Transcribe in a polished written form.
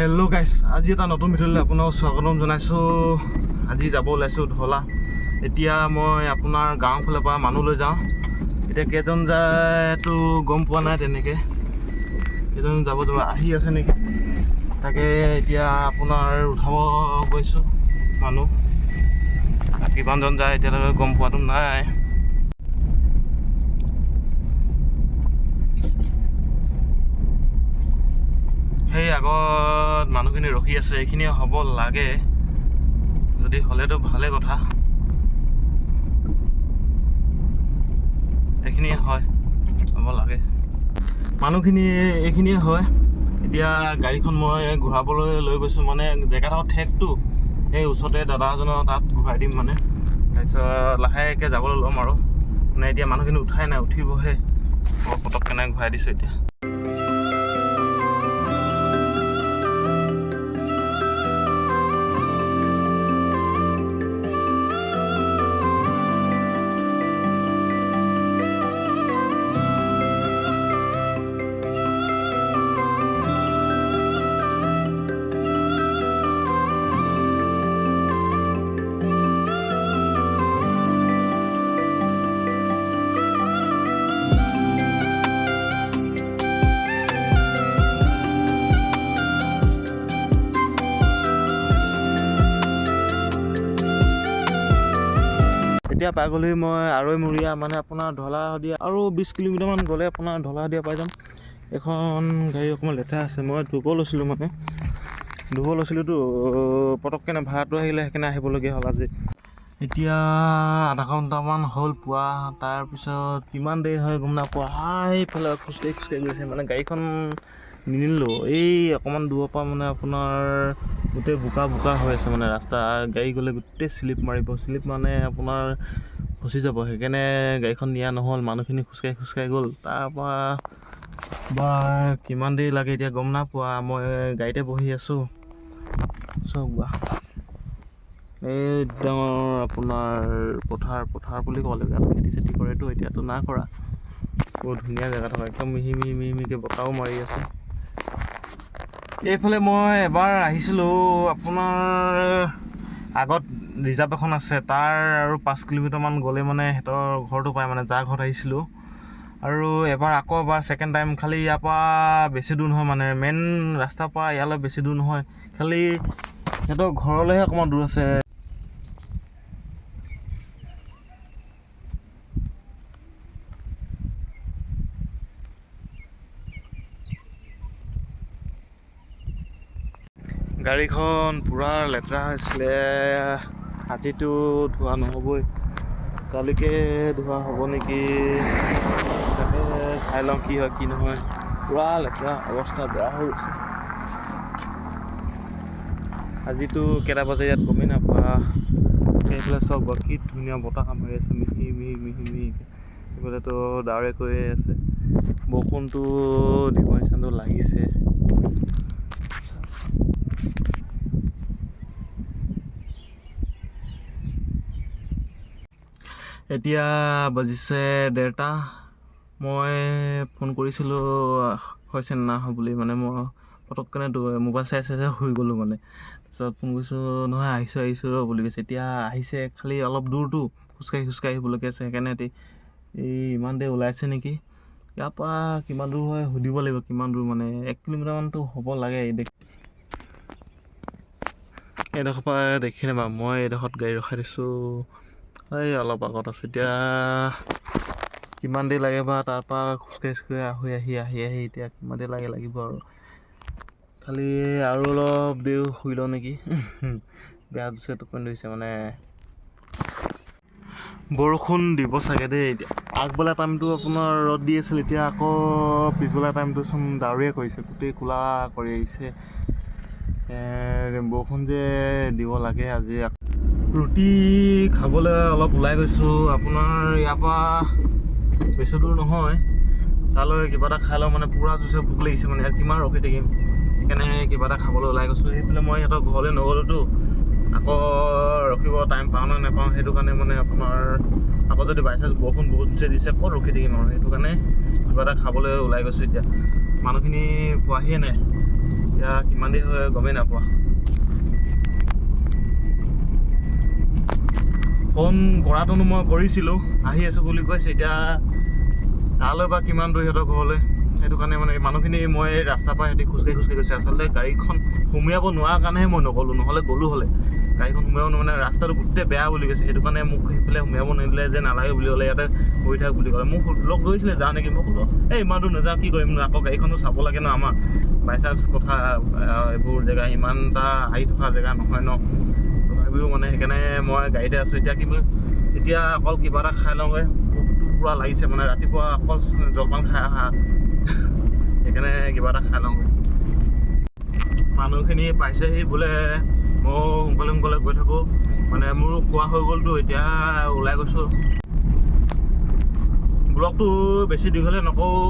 Hello' গাইছ, আজি এটা নতুন ভিডিঅ'লৈ আপোনাক স্বাগতম জনাইছোঁ। আজি যাব ওলাইছোঁ ঢলা। এতিয়া মই আপোনাৰ গাঁৱৰ ফালৰ পৰা মানুহ লৈ যাওঁ। এতিয়া কেইজন যায়তো গম পোৱা নাই, তেনেকৈ কেইজন যাব আহি আছে নেকি, তাকে এতিয়া আপোনাৰ উঠাব গৈছোঁ মানুহ। কিমানজন যায় এতিয়ালৈকে গম পোৱাটো নাই। সেই আগত মানুহখিনি ৰখি আছে, এইখিনি হ'ব লাগে, যদি হ'লেতো ভালে কথা। এইখিনিয়ে হয়, হ'ব লাগে মানুহখিনি, এইখিনিয়ে হয়। এতিয়া গাড়ীখন মই ঘূৰাবলৈ লৈ গৈছোঁ, মানে জেগাডোখৰ ঠেকটো এই ওচৰতে দাদা এজনৰ তাত ঘূৰাই দিম মানে। তাৰপিছত লাহেকৈ যাবলৈ ল'ম আৰু, মানে এতিয়া মানুহখিনি উঠাই নাই, উঠিবহে। মই পটককৈ ঘূৰাই দিছোঁ এতিয়া। এতিয়া পাই গ'লেই মই আৰৈমূৰীয়া, মানে আপোনাৰ ঢলাশদিয়া আৰু 20 কিলোমিটাৰমান গ'লে আপোনাৰ ঢলাশদিয়া পাই যাম। এখন গাড়ী অকণমান লেতেৰা আছে, মই ধুব লৈছিলোঁ তো পটককৈ ভাড়াটো আহিলে সেইকাৰণে আহিবলগীয়া হ'ল আজি। এতিয়া আধা ঘণ্টামান হ'ল পোৱা, তাৰপিছত কিমান দেৰি হয় গম নাপোৱা। এইফালে খোজকাঢ়ি গৈছে, মানে গাড়ীখন নিনিলোঁ। এই অকণমান দূৰৰ পৰা মানে আপোনাৰ গোটেই বোকা হৈ আছে, মানে ৰাস্তা। গাড়ী গ'লে গোটেই শ্লিপ মাৰিব, শ্লিপ মানে আপোনাৰ ফচি যাব। সেইকাৰণে গাড়ীখন নিয়া নহ'ল, মানুহখিনি খোজকাঢ়ি গ'ল। তাৰপৰা বা কিমান দেৰি লাগে এতিয়া গম নাপোৱা। মই গাড়ীতে বহি আছোঁ। চব এই ডাঙৰ আপোনাৰ পথাৰ বুলি ক'ব লাগিব। ইয়াত খেতি চেতি কৰেতো, এতিয়াতো নাই কৰা। বহুত ধুনীয়া জেগা থকা, একদম মিহিকৈ বতাহও মাৰি আছে। এইফালে মই এবাৰ আহিছিলোঁ, আপোনাৰ আগত ৰিজাৰ্ভ এখন আছে, তাৰ আৰু 5 কিলোমিটাৰমান গ'লে মানে সিহঁতৰ ঘৰটো পায়, মানে যাৰ ঘৰত আহিছিলোঁ। আৰু এবাৰ ছেকেণ্ড টাইম, খালি ইয়াৰ পৰা বেছি দূৰ নহয়, মানে মেইন ৰাস্তাৰ পৰা ইয়ালৈ বেছি দূৰ নহয়, খালি সিহঁতৰ ঘৰলৈহে অকণমান দূৰ আছে। গাড়ীখন পূৰা লেতেৰা হৈছিলে, আজিতো ধোৱা নহ'বই, কালিকে ধোৱা হ'ব নেকি, তাকে চাই লওঁ কি হয় কি নহয়। পূৰা লেতেৰা, অৱস্থা বেয়া হৈ গৈছে। আজিতো কেইটা বাজে ইয়াত গমেই নাপোৱা। সেইফালে চব কি ধুনীয়া বতাহ মাৰি আছে, মিহি সেইফালেতো ডাৱৰে কৈয়ে আছে, বৰষুণটো দিব নিচিনাটো লাগিছে। এতিয়া বাজিছে 1:30। মই ফোন কৰিছিলোঁ হৈছে না বুলি, মানে মই পটককৈ মোবাইল চাই শুই গ'লোঁ মানে। তাৰপিছত ফোন কৰিছোঁ, নহয় আহিছোঁ বুলি কৈছে। এতিয়া আহিছে, খালি অলপ দূৰটো খোজকাঢ়ি আহিবলগীয়া আছে, সেইকাৰণে এই ইমান দেৰি ওলাইছে নেকি। ইয়াৰ পৰা কিমান দূৰ হয় সুধিব লাগিব, কিমান দূৰ মানে 1 কিলোমিটাৰমানতো হ'ব লাগে। এইডোখৰ পৰা দেখি নাপাওঁ, মই এইডোখৰত গাড়ী ৰখাই দিছোঁ, এই অলপ আগত আছে। এতিয়া কিমান দেৰি লাগে বা তাৰপৰা খোজকাঢ়ি আহি এতিয়া কিমান দেৰি লাগিব আৰু। খালি আৰু অলপ দেৰি শুই লওঁ নেকি, বেয়া জোৰছে টোপনি ধৰিছে মানে। বৰষুণ দিব চাগে দেই। এতিয়া আগবেলা টাইমটো আপোনাৰ ৰ'দ দি আছিল, এতিয়া আকৌ পিছবেলা টাইমটোচোন ডাৱৰীয়া কৰিছে, গোটেই ক'লা কৰি আহিছে। বৰষুণ যে দিব লাগে আজি। ৰুটি খাবলৈ অলপ ওলাই গৈছোঁ, আপোনাৰ ইয়াৰ পৰা বেছি দূৰ নহয়, তালৈ কিবা এটা খাই লওঁ, মানে পূৰা জোৰছে ভোক লাগিছে, মানে ইয়াত কিমান ৰখি থাকিম। সেইকাৰণে কিবা এটা খাবলৈ ওলাই গৈছোঁ। সেইফালে মই সিহঁতৰ ঘৰলৈ নগ'লোতো, আকৌ ৰখিব টাইম পাওঁ নে নাপাওঁ, সেইটো কাৰণে মানে আপোনাৰ আকৌ যদি বাই চান্স বৰষুণ বহুত জোৰছে দিছে ক'ত ৰখি থাকিম আৰু, সেইটো কাৰণে কিবা এটা খাবলৈ ওলাই গৈছোঁ। এতিয়া মানুহখিনি পোৱাহিয়ে নাই, এতিয়া কিমান দেৰি হয় গমেই নাপোৱা। ফোন কৰাটোনো মই কৰিছিলোঁ, আহি আছোঁ বুলি কৈছে। এতিয়া তালৈ বা কিমান দূৰ সিহঁতৰ ঘৰলৈ, সেইটো কাৰণে মানে মানুহখিনি মই ৰাস্তাৰ পৰা সিহঁতি খোজকাঢ়ি গৈছে। আচলতে গাড়ীখন সুমিয়াব নোৱাৰা কাৰণেহে মই নগ'লোঁ, নহ'লে গ'লোঁ হ'লে। গাড়ীখন সুমিয়াব মানে ৰাস্তাটো গোটেই বেয়া বুলি কৈছে, সেইটো কাৰণে মোক সেইফালে সুমিয়াব নিদিলে যে নালাগে বুলি ক'লে, ইয়াতে বহি থাক বুলি ক'লে। মোক লগ ধৰিছিলে যাওঁ নেকি, মই ক'লোঁ এই ইমান দূৰ নাযাওঁ, কি কৰিম আকৌ গাড়ীখনো চাব লাগে ন আমাৰ, বাই চান্স কথা এইবোৰ জেগা ইমান এটা আহি থকা জেগা নহয় ন। তথাপিও মানে সেইকাৰণে মই গাড়ীতে আছোঁ। এতিয়া অকল কিবা এটা খাই লওঁগৈ, ভোকটো পূৰা লাগিছে মানে, ৰাতিপুৱা অকল জলপান খাই অহা, সেইকাৰণে কিবা এটা খাই লওঁগৈ। মানুহখিনি পাইছেহি বোলে, ময়ো সোনকালে গৈ থাকোঁ, মানে মোৰো খোৱা হৈ গ'লতো, এতিয়া ওলাই গৈছোঁ। ব্লগটো বেছি দীঘলে নকৰোঁ।